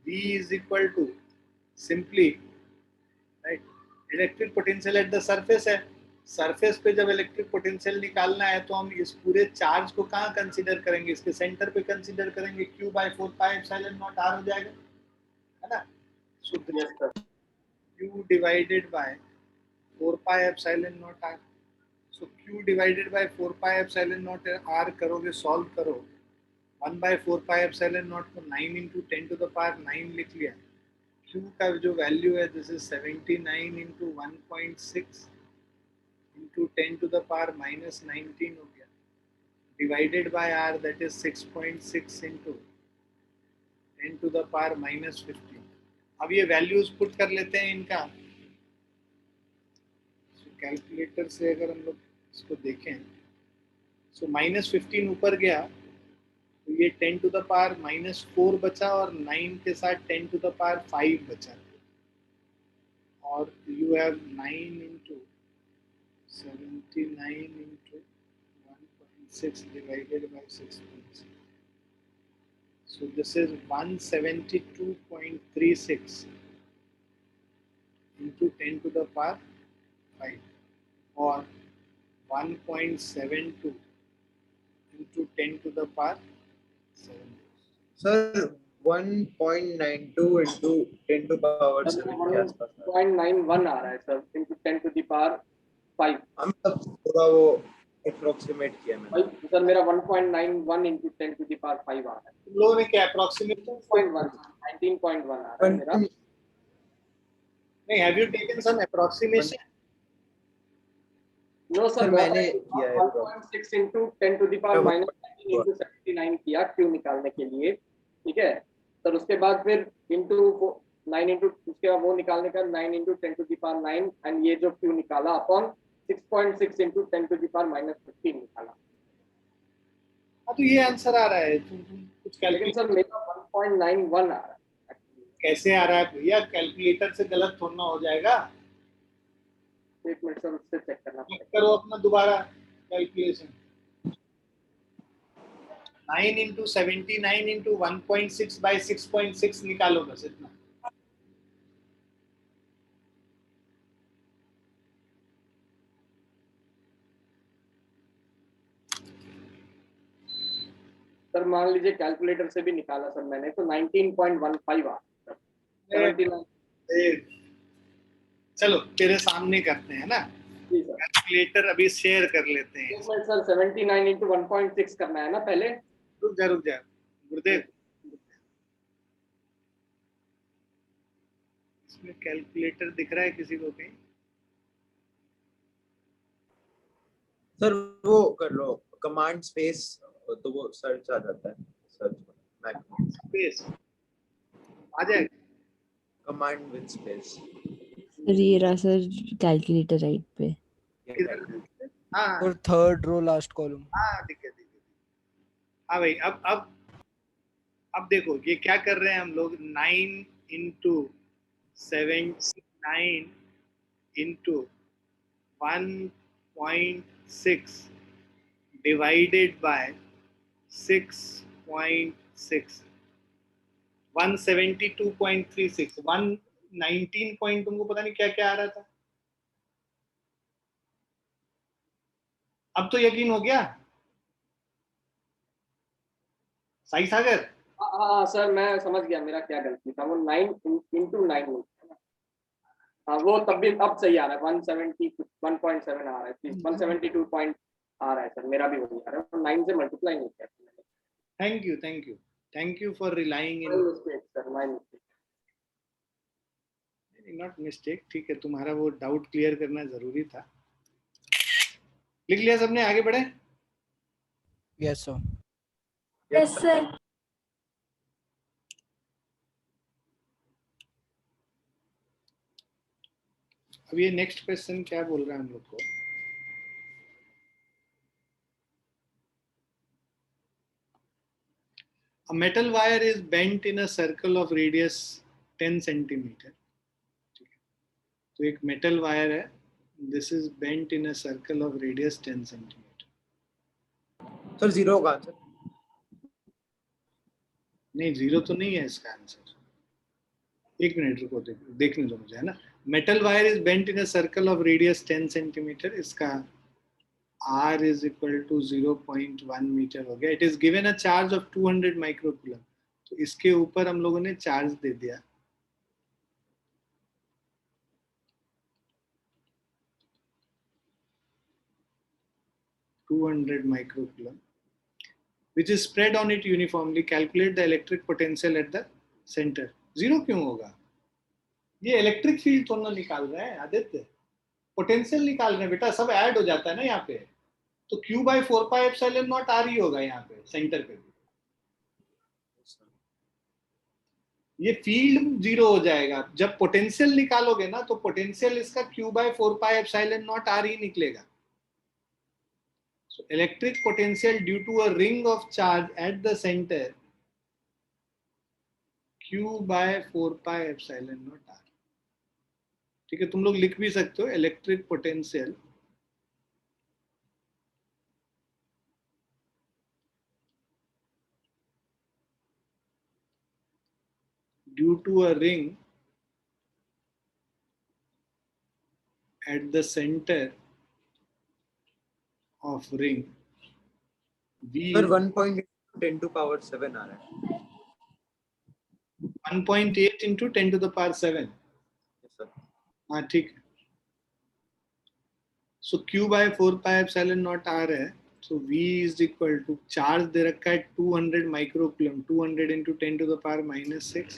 V is equal to simply, right, electric potential at the surface है। सरफेस पे जब इलेक्ट्रिक पोटेंशियल निकालना है तो हम इस पूरे चार्ज को कहाँ कंसीडर करेंगे? इसके सेंटर पे कंसीडर करेंगे। Q by 4 pi epsilon naught R हो जाएगा, है ना? सो Q divided by 4 pi epsilon naught R। So Q divided by 4 pi epsilon naught R करोगे, सॉल्व करो, 1 by 4 pi epsilon naught को 9 into 10 to the power 9 लिख लिया। Q का जो वैल्यू है, this is 79 into 1.6 into 10 to the power minus 19 हो गया, divided by R, that is 6.6 into 10 to the power minus 15। अब ये वैल्यूज पुट कर लेते हैं इनका। कैलकुलेटर से अगर हम लोग इसको देखें, सो माइनस 15 ऊपर गया तो ये 10 टू द पावर माइनस 4 बचा और 9 के साथ 10 टू द पावर 5 बचा। और you have 9 into 79 into 1.6 divided by 6.6, so this is 172.36 into 10 to the power 5 और 1.72 into 10 to the power 7। Sir, 1.92 into 10 to power 7 के आसपास है। 1.91 आ रहा है sir, into 10 to the power 5। हम सब थोड़ा वो अप्रोक्सीमेट किया मैंने। भाई सर मेरा 1.91 into 10 to the power 5 आ रहा है। तुम लोगों ने क्या अप्रोक्सीमेशन? 19.1 आ रहा है मेरा। नहीं, have you taken some approximation? No sir, मैंने किया है 1.6 into 10 to the power minus 19 into 79 किया Q निकालने के लिए, ठीक है सर। उसके बाद फिर into 9 into, उसके बाद वो निकालने का 9 into 10 to the power 9 and ये जो Q निकाला upon 6.6 into 10 to the power minus 15 निकाला। हाँ, तो ये आंसर आ रहा है। तुम कुछ लेकिन कैलकुलेट सर मेरा 1.91 आ रहा है। कैसे आ रहा है भैया? कैलकुलेटर से गलत थोड़ा हो जाएगा। एक मिनट सर, उससे चेक करना पड़ेगा। करो अपना दोबारा कैलकुलेशन। 9 into 79 into 1.6 by 6.6 निकालो बस इतना। सर मान लीजिए कैलकुलेटर से भी निकाला सर मैंने, तो 19.15 आ सर 79। चलो तेरे सामने करते हैं ना, जी सर। कैलकुलेटर अभी शेयर कर लेते हैं। इसमें सर 79 into 1.6 करना है ना पहले। रुक जा गुरुदेव, इसमें कैलकुलेटर दिख रहा है किसी को कहीं? सर वो कर लो कमांड स्पेस, तो वो सर्च आ जाता है, सर्च मैक स्पेस आ जाएगा। Command with space. सर ये रहा सर कैलकुलेटर राइट पे। किधर? हाँ और थर्ड रो लास्ट कॉलम। हाँ दिख गया। हाँ भाई, अब देखो ये क्या कर रहे हैं हम लोग। 9 into 79 into 1.6 divided by 6.6, 172.36, 119 point, तुमको पता नहीं क्या क्या आ रहा था। अब तो यकीन हो गया साई सागर? हाँ सर मैं समझ गया मेरा क्या गलती था, वो 9 into 9। हाँ वो तब भी अब सही आ रहा है, 171.7 आ रहा है, 172 पॉइंट आ रहा है सर, मेरा भी वही आ रहा है, 9 से मल्टीप्लाई नहीं किया मैंने। Thank you for relying in. Sir my mistake. Not mistake, ठीक है, तुम्हारा वो डाउट क्लियर करना जरूरी था। लिख लिया सबने, आगे बढ़े? Yes sir. Yes sir. अब ये नेक्स्ट क्वेश्चन क्या बोल रहा है हम लोग को। A metal wire is bent in a circle of radius 10 centimeter. तो एक मेटल वायर है, this is bent in a circle of radius 10 centimetre. Sir zero होगा आंसर? नहीं, जीरो तो नहीं है इसका आंसर। एक मिनट रुको, देखने दो मुझे, है ना। Metal wire is bent in a circle of radius 10 centimetre, इसका R is equal to 0.1 metre हो गया। It is given a charge of 200 microcoulomb, तो इसके ऊपर हम लोगों ने चार्ज दे दिया 200 microcoulomb, which is spread on it uniformly. Calculate the electric potential at the center. Zero क्यों होगा? ये इलेक्ट्रिक फील्ड दोनों निकाल रहे हैं आदित्य, पोटेंशियल निकाल रहे हैं बेटा, सब ऐड हो जाता है ना यहाँ पे। तो Q by 4πε0 R ही होगा यहाँ पे सेंटर पे भी। ये फील्ड जीरो हो जाएगा जब पोटेंशियल निकालोगे ना, तो पोटेंशियल इसका Q by 4πε0 R ही निकलेगा। So electric potential due to a ring of charge at the center Q by 4πε0 R। ठीक है, तुम लोग लिख भी सकते हो electric potential due to a ring at the center of ring V sir 1.10 to power 7 आ रहा है। 1.8 into 10 to the power 7। Yes, sir. हाँ ठीक है। सो Q by 4πε0 R है, so V is equal to, charge दे रखा है 200 microcoulomb, 200 into 10 to the power -6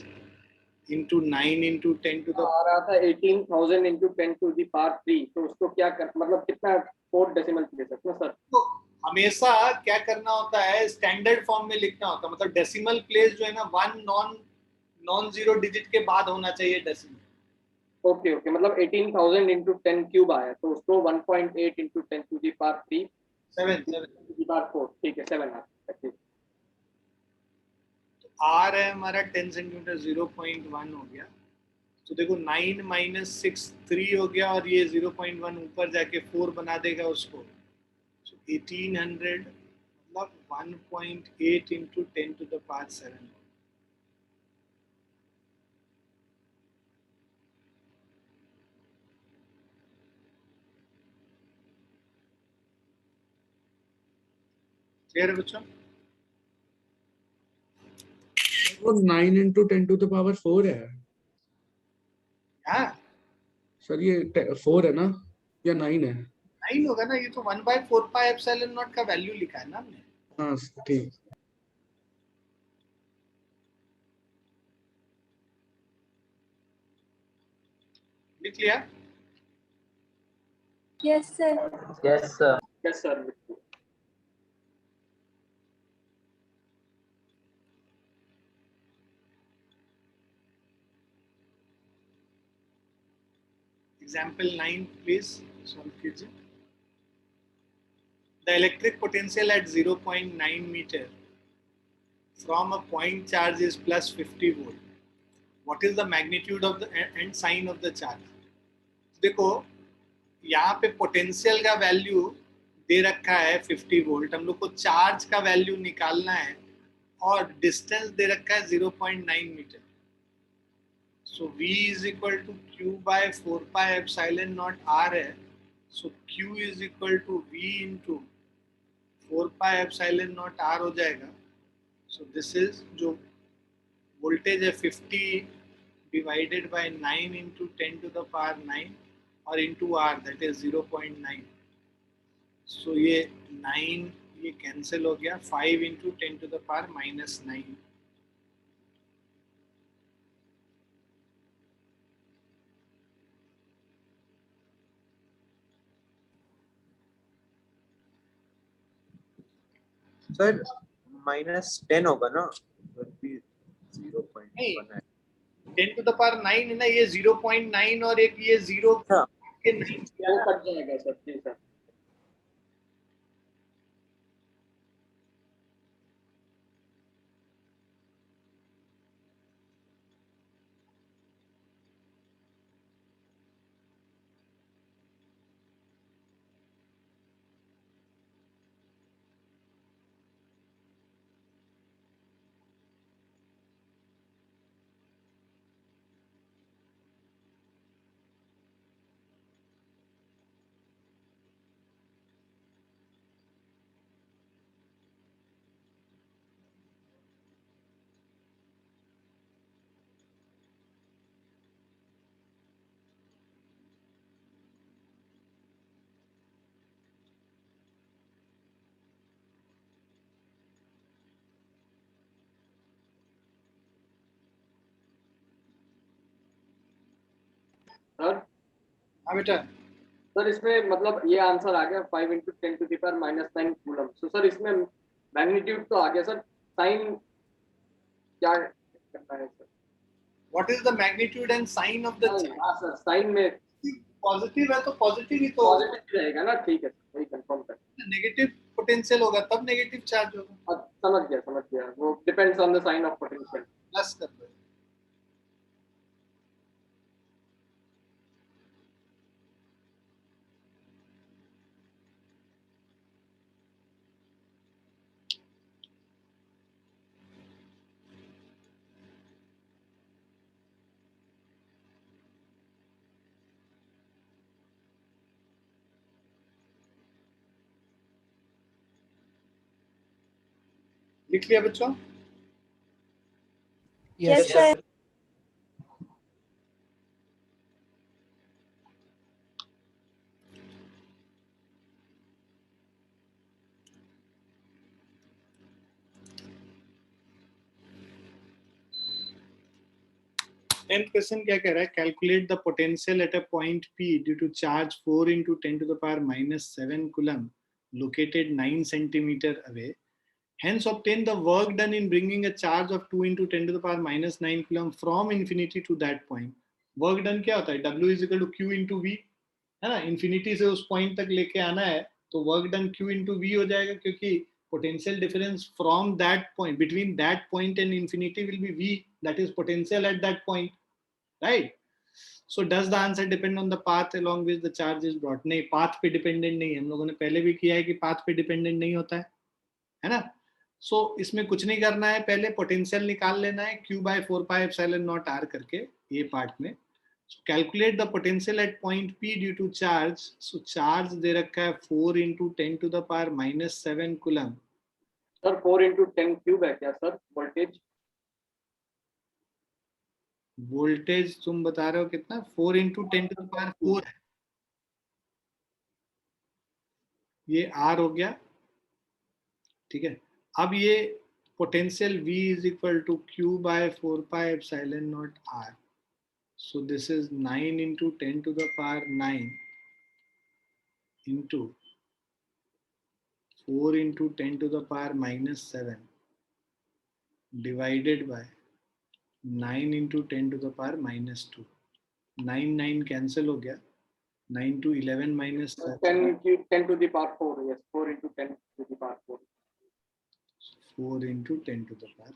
into 9 into 10 to the आ रहा था 18,000 into 10 to the power 3, तो उसको क्या कर, मतलब कितना 4 डेसिमल प्लेस है सर? तो हमेशा क्या करना होता है, स्टैंडर्ड फॉर्म में लिखना होता है, मतलब डेसिमल प्लेस जो है ना 1 नॉन जीरो डिजिट के बाद होना चाहिए डेसिमल। ओके मतलब 18,000 into 10 क्यूब आया, तो उसको 1.8 into 10 to the power 3 7 to the power 4, ठीक है 7 आ ठीक। R है हमारा 10 सेंटीमीटर, 0.1 हो गया। तो देखो 9 - 6 3 हो गया, और ये 0.1 ऊपर जाके 4 बना देगा उसको। So 1800, मतलब 1.8 into 10 to the power 7. Clear है बच्चों? वो 9 into 10 to the power 4 है हाँ सर, ये 4 है ना या 9 है? 9 होगा ना, ये तो 1/4 pi epsilon नॉट का वैल्यू लिखा है ना हमने. हाँ ठीक. लिख लिया? Yes, sir. Yes, sir. Yes sir. Example 9 please solve कीजिए. The electric potential at 0.9 meter from a point charge is plus 50 volt. What is the magnitude of the and sign of the charge? देखो यहाँ पे potential का value दे रखा है 50 volt, हम लोग को चार्ज का वैल्यू निकालना है और डिस्टेंस दे रखा है 0.9 metre. So V is equal to Q by 4 pi epsilon naught R है. So Q is equal to V into 4 pi epsilon naught R हो जाएगा. सो दिस इज जो वोल्टेज है 50 divided by 9 into 10 to the power 9 और into R that is 0.9. So ये 9 ये cancel हो गया. 5 into 10 to the power minus 9. Sir, -10 होगा ना? Would be 0.1. 10 to the power 9 है ना, ये 0.9 और एक ये 0 हाँ. के 9 वो कट जाएगा सर. जी सर. सर हाँ बेटा. सर इसमें मतलब ये आंसर आ गया 5 into 10 to the power -9 coulomb. So sir इसमें मैग्नीट्यूड तो आ गया सर. साइन क्या करना है sir? What is the magnitude and sign of the charge? हाँ सर, साइन में पॉजिटिव है तो पॉजिटिव ही तो, पॉजिटिव रहेगा ना. ठीक है सर, वही कंफर्म कर. नेगेटिव पोटेंशियल होगा तब नेगेटिव चार्ज होगा. समझ गया. वो depends on the sign of potential. Plus कर दो. लिख लिया बच्चों? Yes, sir. टेंथ क्वेश्चन क्या कह रहा है? Calculate the potential at a point P due to charge 4 into 10 to the power -7 coulomb located 9 centimeter away. Hence obtain the work done in bringing a charge of 2 into 10 to the power -9 coulomb from infinity to that point. Work done क्या होता है? W is equal to Q into V है ना. Infinity से उस point तक लेके आना है तो work done Q into V हो जाएगा, क्योंकि potential difference from that point, between that point and infinity will be V, that is potential at that point, right? So does the answer depend on the path along which the charge is brought? नहीं, path पे dependent नहीं है. हम लोगों ने पहले भी किया है कि path पे dependent नहीं होता है. है ना। सो इसमें कुछ नहीं करना है, पहले पोटेंशियल निकाल लेना है Q/4πε0r करके ये पार्ट में। Calculate the potential at point P due to charge. So charge दे रखा है 4 × 10⁻⁻7 कूलम। सर 4 × 10 क्यूब है क्या सर वोल्टेज? वोल्टेज तुम बता रहे हो कितना? 4 × 10⁴ है, ये R हो गया, ठीक है। अब ये potential V = Q/4πε0r। So this is 9 × 10⁹ into 4 × 10⁻⁻7 divided by 9 × 10⁻⁻2। 9 9 cancel हो गया, 9 to 11 minus 10 to the power 4, yes, 4 × 10 to the power 4. 4 × 10⁻.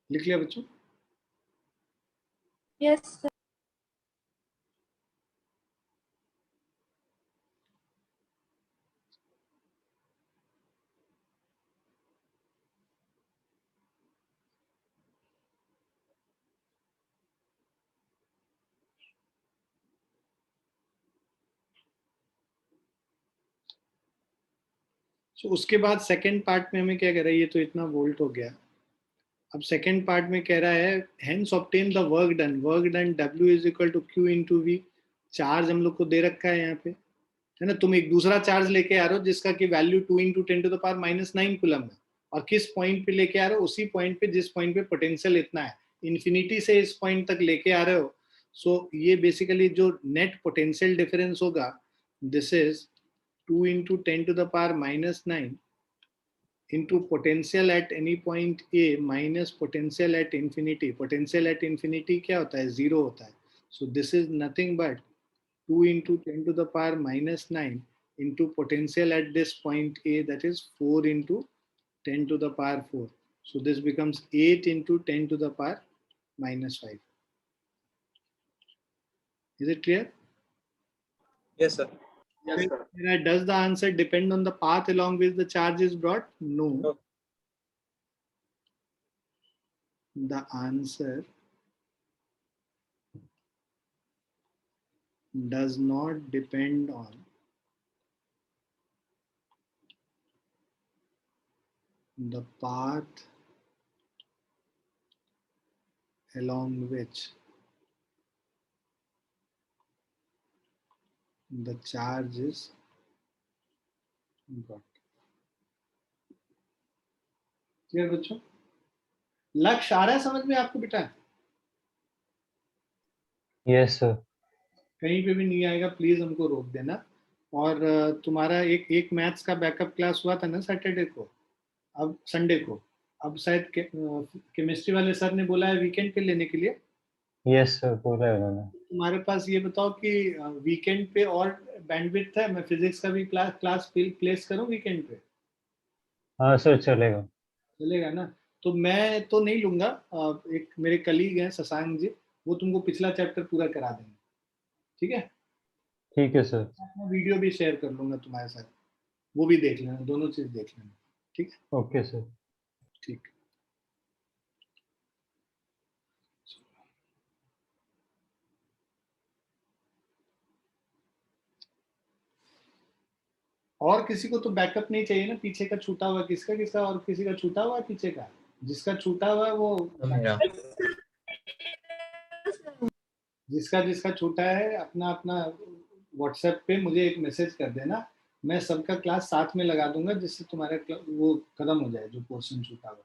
लिख लिया बच्चों? Yes sir. So उसके बाद सेकेंड पार्ट में हमें क्या कह रहा है, ये तो इतना वोल्ट हो गया। अब सेकेंड पार्ट में कह रहा है hence obtain the work done. Work done W = Q × V। Charge हम लोग को दे रखा है यहाँ पे, है ना। तुम एक दूसरा चार्ज लेके आ रहे हो जिसका कि वैल्यू 2 × 10⁻⁻9 कूलम है, और किस पॉइंट पे लेके आ रहे हो? उसी पॉइंट पे जिस पॉइंट पे पोटेंशियल इतना है, इन्फिनिटी से इस पॉइंट तक लेके आ रहे हो। सो ये बेसिकली जो नेट पोटेंशियल डिफरेंस होगा, this is 2 × 10⁻⁻9 into potential at any point A minus potential at infinity. Potential at infinity क्या होता है? 0 होता है। So this is nothing but 2 × 10⁻⁻9 into potential at this point A, that is 4 × 10⁴. So this becomes 8 × 10⁻⁻5. Is it clear? Yes, sir. Yes, sir. Does the answer depend on the path along which the charge is brought? No. No. The answer does not depend on the path along which the charge is brought. Clear बच्चों? लक्ष्य आ रहा है समझ में आपको बेटा? Yes sir. कहीं पे भी नहीं आएगा प्लीज हमको रोक देना। और तुम्हारा एक मैथ्स का बैकअप क्लास हुआ था ना सैटरडे को, अब संडे को। अब शायद केमिस्ट्री वाले सर ने बोला है वीकेंड पे लेने के लिए। यस सर, बोला है उन्होंने। तुम्हारे पास ये बताओ कि वीकेंड पे और बैंडविड्थ है? मैं फिजिक्स का भी क्लास प्लेस करूं वीकेंड पे? हाँ सर, चलेगा। चलेगा ना? तो मैं तो नहीं लूंगा, एक मेरे कलीग हैं शशांक जी, वो तुमको पिछला चैप्टर पूरा करा देंगे, ठीक है? ठीक है सर। मैं वीडियो भी शेयर कर लूंगा तुम्हारे साथ, वो भी देख लेना, दोनों चीज देख लेना, ठीक है? Okay sir. ठीक। और किसी को तो बैकअप नहीं चाहिए ना? पीछे का छूटा हुआ किसका किसका, और किसी का छूटा हुआ पीछे का? जिसका छूटा हुआ है वो, जिसका जिसका छूटा है अपना अपना व्हाट्सएप पे मुझे एक मैसेज कर देना, मैं सबका क्लास साथ में लगा दूंगा जिससे तुम्हारा वो खत्म हो जाए जो पोर्शन छूटा हुआ,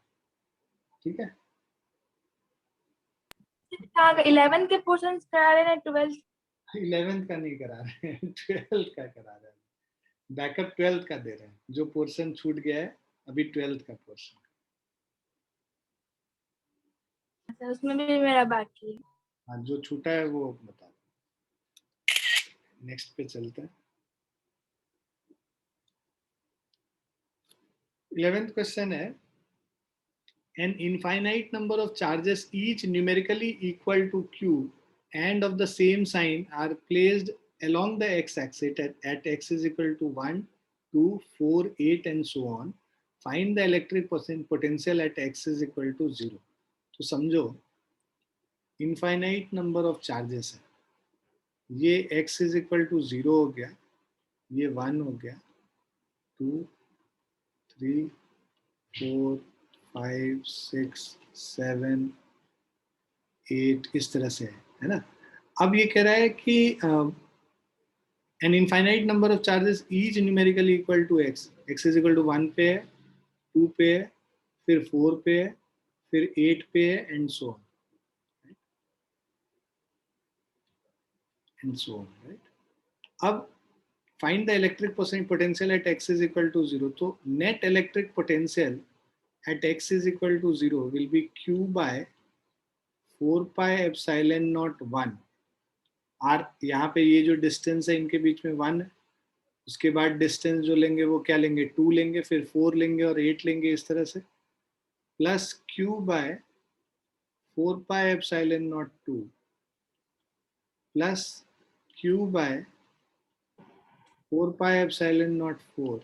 ठीक है? 11 के पोर्शन करा रहे हैं, 12 11th का नहीं करा रहे हैं 12th का करा रहे हैं। बैकअप 12th का दे रहे हैं, जो पोर्शन छूट गया है अभी 12th का पोर्शन। सर उसमें भी मेरा बाकी है। हाँ, जो छूटा है वो बता। नेक्स्ट पे चलते हैं। 11th क्वेश्चन है, an infinite number of charges each numerically equal to q and of the same sign are placed along the x-axis at x is equal to 1, 2, 4, 8 and so on. Find the electric potential at x is equal to 0. तो समझो infinite number of charges है, ये x is equal to 0 हो गया, ये 1 हो गया, 2, 3, 4, 5, 6, 7, 8 इस तरह से है ना। अब ये कह रहा है कि an infinite number of charges each numerically equal to x, x is equal to 1 पे है, 2 पे है, फिर 4 पे है, फिर 8 पे है and so on, and so on, right? अब find the electric potential at x is equal to 0. तो net electric potential at x is equal to 0 will be q by 4 pi epsilon naught 1. r यहाँ पे ये जो distance है इनके बीच में 1, उसके बाद डिस्टेंस जो लेंगे वो क्या लेंगे, 2 लेंगे, फिर 4 लेंगे और 8 लेंगे इस तरह से, plus q by 4 pi epsilon naught 2 plus q by 4 pi epsilon naught 4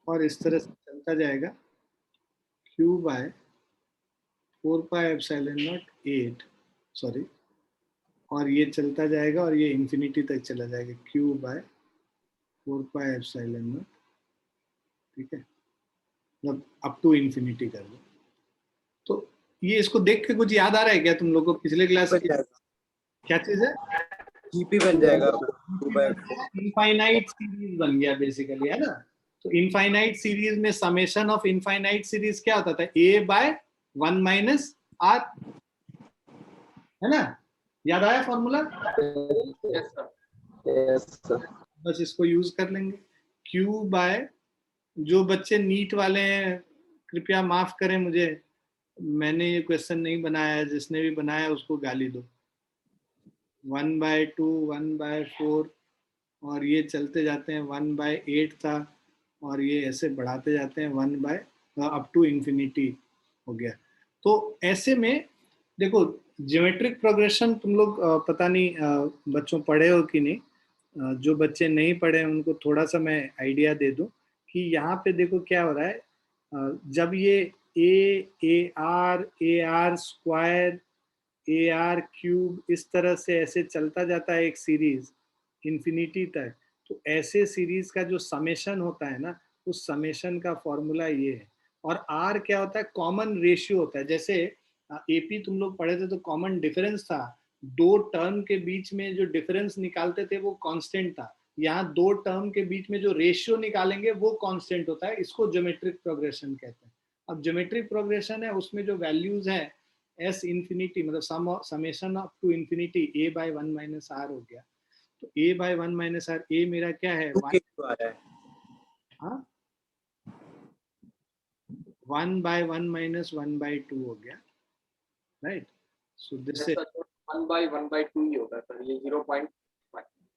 और इस तरह से चलता जाएगा, q by 4 pi epsilon naught 8 sorry, और ये चलता जाएगा और ये इंफिनिटी तक चला जाएगा, q by 4 pi epsilon naught, ठीक है, मतलब अप टू इंफिनिटी कर दो। तो ये इसको देख के कुछ याद आ रहा है क्या तुम लोग को पिछले क्लास की? क्या चीज है? जीपी बन जाएगा, इनफाइनाइट सीरीज बन गया बेसिकली, है ना। तो इनफाइनाइट सीरीज में समेशन ऑफ इनफाइनाइट सीरीज क्या होता था, a बाय 1 माइनस r, है ना, याद आया फॉर्मूला? Yes sir. बस इसको यूज कर लेंगे, q बाय, जो बच्चे नीट वाले हैं कृपया माफ करें मुझे, मैंने ये क्वेश्चन नहीं बनाया, जिसने भी बनाया उसको गाली दो, 1/2, 1/4 और ये चलते जाते हैं 1/8 था और ये ऐसे बढ़ाते जाते हैं 1 बाय अप टू इंफिनिटी हो गया। तो ऐसे में देखो ज्योमेट्रिक प्रोग्रेशन तुम लोग पता नहीं बच्चों पढ़े हो कि नहीं, जो बच्चे नहीं पढ़े उनको थोड़ा सा मैं आइडिया दे दूं कि यहाँ पे देखो क्या हो रहा है, जब ये A R square A R cube इस तरह से ऐसे चलता जाता है एक सीरीज इंफिनिटी तक, तो ऐसे सीरीज का जो समेशन होता है ना, उस समेशन का फॉर्मूला ये है। और आर क्या होता है, कॉमन रेशियो होता है। जैसे एपी तुम लोग पढ़े थे तो कॉमन डिफरेंस था, दो टर्म के बीच में जो डिफरेंस निकालते थे वो कांस्टेंट था, यहाँ दो टर्म के बीच में जो रेशियो निकालेंगे वो कांस्टेंट होता है, इसको ज्योमेट्रिक प्रोग्रेशन कहते हैं। अब ज्योमेट्रिक प्रोग्रेशन है उसमें जो वैल्यूज है एस इंफिनिटी मतलब summation up to infinity a by 1 minus r हो गया, तो a by 1 minus r, a मेरा क्या है, 1 बाय 1 माइनस 1/2 हो गया, राइट। सो दिस इज 1/1/2 ही होगा सर, ये 0.5।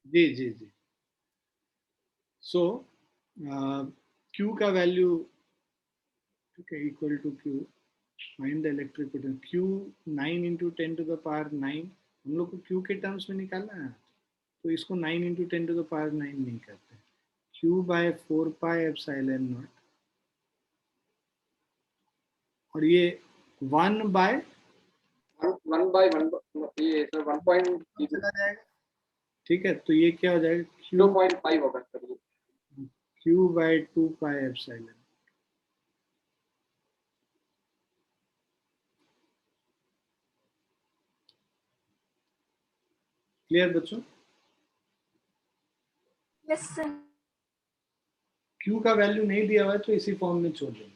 जी जी जी। सो q का वैल्यू, ठीक है, equal to q, find the electric potential, q 9 into 10 to the power 9, हम लोग को q के टर्म्स में निकालना है, तो इसको 9 इंटू 10 टू द पावर 9 नहीं करते, q by 4 pi epsilon naught और ये 1 बाय 1/1 ये सर 1.0 चला जाएगा, ठीक है, तो ये क्या हो जाएगा, q 0.5 होगा सर, ये q by 2 pi epsilon. Clear बच्चों? Yes sir. q का वैल्यू नहीं दिया हुआ है तो इसी फॉर्म में छोड़ देंगे।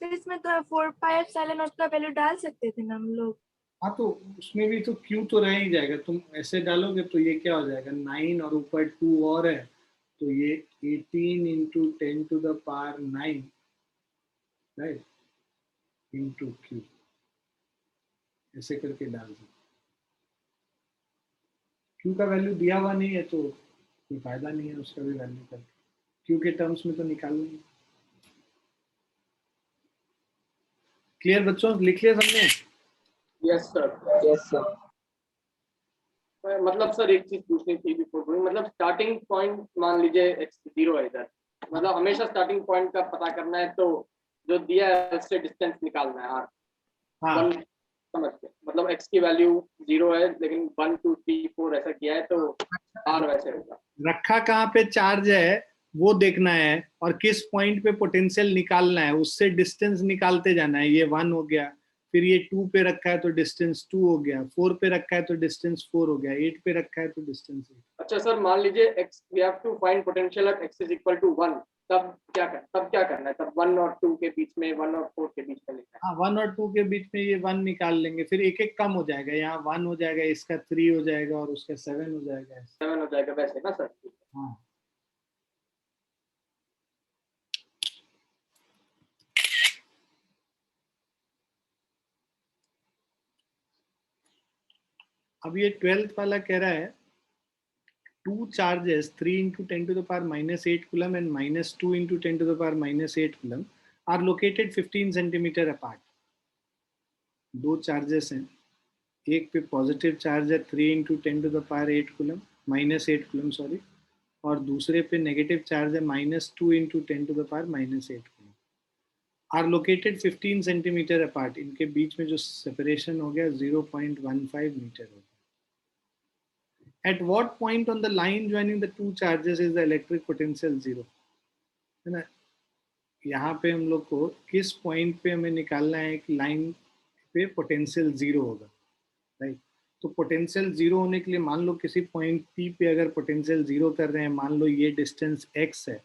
फिर इसमें तो 4 पाई एप्सिलॉन नॉट का वैल्यू डाल सकते थे ना हम लोग। हाँ, तो उसमें भी तो q तो रह ही जाएगा, तुम ऐसे डालोगे तो ये क्या हो जाएगा, 9 और ऊपर 2 और है, तो ये 18 into 10 to the power 9 right, into Q, ऐसे करके डाल सकते। क्यू का वैल्यू दिया हुआ नहीं है तो कोई फायदा नहीं है उसका भी वैल्यू करके, क्यू के टर्म्स में तो निकाल लेंगे। क्लियर बच्चों, लिख लिया सबने? Yes sir. मतलब सर एक चीज पूछनी थी बिफोर गोइंग, मतलब स्टार्टिंग पॉइंट मान लीजिए x0 है इधर, मतलब हमेशा स्टार्टिंग पॉइंट का पता करना है, तो जो दिया है उससे डिस्टेंस निकालना है। हाँ, 1 समझ के, मतलब x की वैल्यू 0 है लेकिन 1 2 3 4 ऐसा किया है तो r वैसे होगा। रखा कहाँ पे चार्ज है वो देखना है और किस पॉइंट पे पोटेंशियल निकालना है, उससे डिस्टेंस निकालते जाना है। ये 1 हो गया, फिर ये 2 पे रखा है तो डिस्टेंस 2 हो गया, 4 पे रखा है तो डिस्टेंस 4 हो गया, 8 पे रखा है तो डिस्टेंस 8। अच्छा सर, मान लीजिए x we have to find potential at x is equal to 1, तब क्या करना है? तब 1 और 2 के बीच में, 1 और 4 के बीच में लिखना है। हाँ, 1 और 2 के बीच में ये 1 निकाल लेंगे, फिर एक एक कम हो जाएगा, यहाँ 1 हो जाएगा, इसका 3 हो जाएगा और उसका 7 हो जाएगा। 7 हो जाएगा वैसे ना सर? हाँ, अब ये 12th वाला कह रहा है two charges 3 into 10 to the power minus 8 coulomb and minus 2 into 10 to the power minus 8 coulomb are located 15 centimeter apart. दो चार्जेस हैं, एक पे पॉजिटिव चार्ज है 3 into 10 to the power 8 coulomb, minus 8 coulomb sorry, और दूसरे पे negative charge है minus 2 into 10 to the power minus 8 coulomb, are located 15 centimetre apart. इनके बीच में जो सेपरेशन हो गया 0.15 मीटर हो गया। At what point on the line joining the two charges is the electric potential zero? है ना, यहाँ पे हम लोग को किस पॉइंट पे हमें निकालना है कि लाइन पे पोटेंशियल जीरो होगा, राइट? तो पोटेंशियल जीरो होने के लिए मान लो किसी पॉइंट P पे अगर पोटेंशियल जीरो कर रहे हैं, मान लो ये डिस्टेंस x है,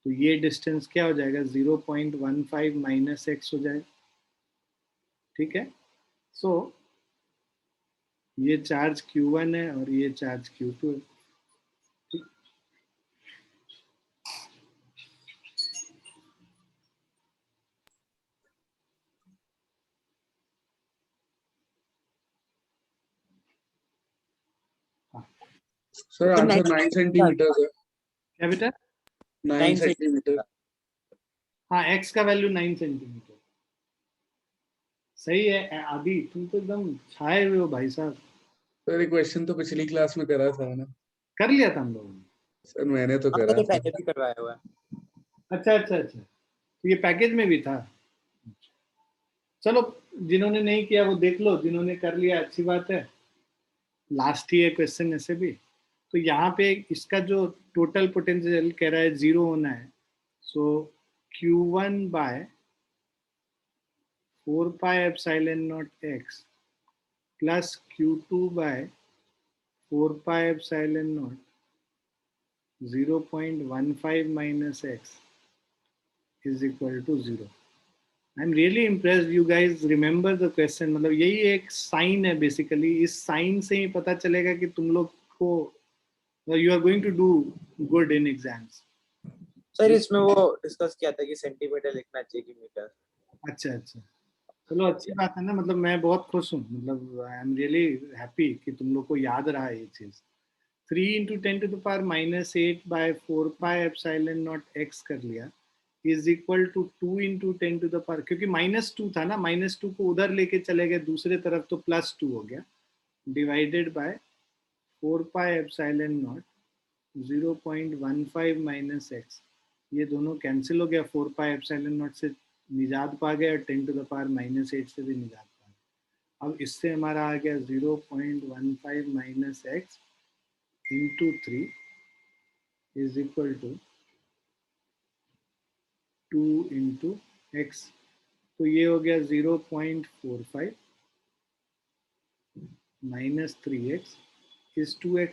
तो ये डिस्टेंस क्या हो जाएगा 0.15 माइनस x हो जाएगा, ठीक है? सो ये चार्ज Q1 है और ये चार्ज Q2 है। सर आंसर 9 सेंटीमीटर है। क्या बेटा? 9 सेंटीमीटर। हाँ, x का वैल्यू 9 सेंटीमीटर। सही है आदि, तुम तो एकदम छाए हुए हो भाई साहब। सर ये क्वेश्चन तो पिछली क्लास में करा था ना? कर लिया था हम लोगों ने। सर मैंने तो करा था। पहले भी करवाया हुआ है। अच्छा अच्छा अच्छा, तो ये पैकेज में भी था। चलो, जिन्होंने नहीं किया वो देख लो, जिन्होंने कर लिया अच्छी बात है। लास्ट ही है क्वेश्चन ऐसे भी। तो यहाँ पे इसका जो टोटल पोटेंशियल कह रहा है जीरो होना है, so Q1 by 4 pi epsilon naught x plus Q2 by 4 pi epsilon naught 0.15 minus x is equal to 0. I'm really impressed you guys remember the question. मतलब यही एक साइन है बेसिकली, इस साइन से ही पता चलेगा कि तुम लोग को you are going to do good in exams. Sir इसमें वो डिस्कस किया था कि सेंटीमीटर लिखना चाहिए कि मीटर। अच्छा अच्छा, चलो अच्छी बात है ना, मतलब मैं बहुत खुश हूँ, मतलब आई एम रियली हैप्पी कि तुम लोग को याद रहा ये चीज। 3 into 10 to the power minus 8 by 4 pi epsilon naught x कर लिया is equal to 2 into 10 to the power, क्योंकि -2 था ना, -2 को उधर लेके चले गए दूसरे तरफ तो +2 हो गया, divided by 4 pi epsilon naught 0.15 minus x। ये दोनों कैंसिल हो गया, 4 पाई एप्सिलॉन नॉट से निजात पा गए और 10 टू द पावर -8 से भी निजात पा गए। अब इससे हमारा आ गया 0.15 minus x into 3 is equal to 2 into x. तो ये हो गया 0.45 minus 3x is 2x।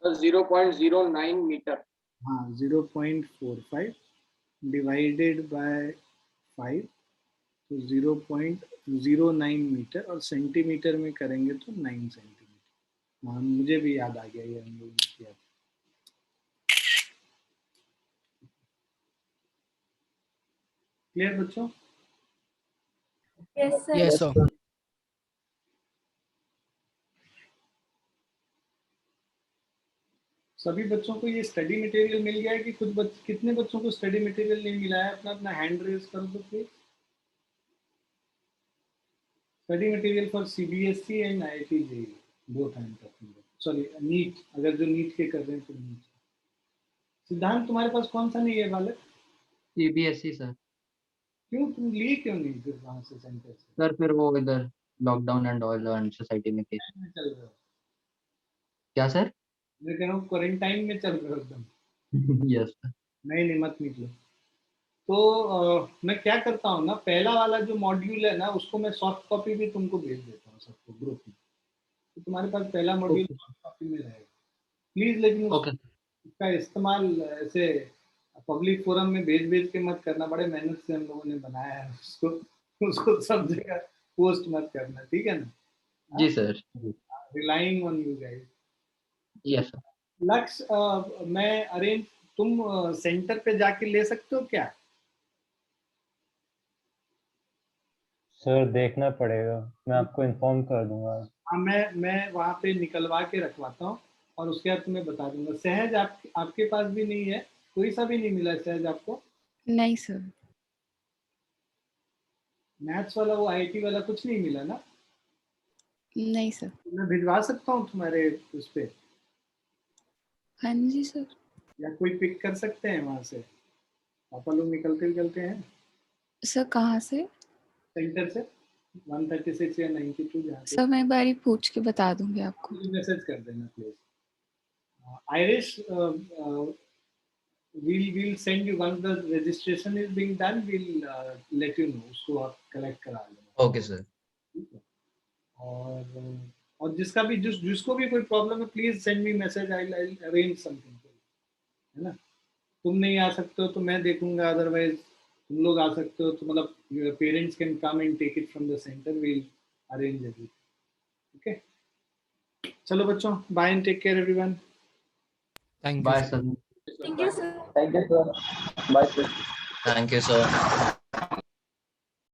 0.09 metre. हाँ, 0.45 डिवाइडेड बाय 5 तो 0.09 मीटर, और सेंटीमीटर में करेंगे तो 9 सेंटीमीटर। हाँ, मुझे भी याद आ गया, ये हम लोग ने किया था। क्लियर बच्चों? Yes, sir. Yes, sir. सभी बच्चों को ये स्टडी मटेरियल मिल गया है कि कितने बच्चों को स्टडी मटेरियल नहीं मिला है? अपना अपना हैंड रेज करो तो please. Study material for CBSE and IIT JEE both I am talking about, sorry NEET, अगर जो नीट के कर रहे हैं तो नीट। सिद्धांत तुम्हारे पास कौन सा नहीं है बालक? CBSE sir. क्यों, तुम लिए क्यों नहीं फिर वहां से सेंटर से? सर फिर वो इधर lockdown and all and society में केस। में चल रहे हो? क्या सर? मैं कह रहा हूँ क्वारंटाइन में चल रहे हो एकदम। Yes sir. नहीं मत निकलो। तो मैं क्या करता हूँ ना, पहला वाला जो मॉड्यूल है ना उसको मैं सॉफ्ट कॉपी भी तुमको भेज देता हूँ सबको ग्रुप में, तो तुम्हारे पास पहला मॉड्यूल सॉफ्ट कॉपी में रहेगा प्लीज। लेकिन उसका इस्तेमाल ऐसे पब्लिक फोरम में भेज के मत करना, बड़े मेहनत से हम लोगों ने बनाया है उसको सब जगह पोस्ट मत करना, ठीक है ना? जी sir. Relying on you guys. Yes sir. Lakshya मैं अरेंज, तुम सेंटर पे जाके ले सकते हो क्या? सर देखना पड़ेगा, मैं आपको इन्फॉर्म कर दूंगा। हाँ, मैं वहाँ पे निकलवा के रखवाता हूँ और उसके बाद तुम्हें बता दूंगा। सहज आपके पास भी नहीं है? कोई सा भी नहीं मिला सहज आपको? नहीं सर। मैथ्स वाला, वो आईटी वाला कुछ नहीं मिला ना? नहीं सर। मैं भिजवा सकता हूँ तुम्हारे उस पे? हाँ जी सर। या कोई पिक कर सकते हैं वहाँ से? पापा लोग निकलते हैं सर कहाँ से? सेंटर से 136 या 92 जहाँ पे। सर मैं एक बारी पूछ के बता दूंगी आपको। मैसेज कर देना please. Irish, we'll send you once the registration is being done, we'll let you know, उसको आप कलेक्ट करा लेना। Okay sir. और जिसका भी जिसको भी कोई प्रॉब्लम है please send me message, I arrange something, है ना? तुम नहीं आ सकते हो तो मैं देखूंगा, अदरवाइज तुम लोग आ सकते हो तो मतलब your parents can come and take it from the center, we'll arrange everything, okay? चलो बच्चों, bye and take care everyone. Thank you. Bye sir. Thank you, sir. Thank you, sir. Bye, sir. Thank you sir.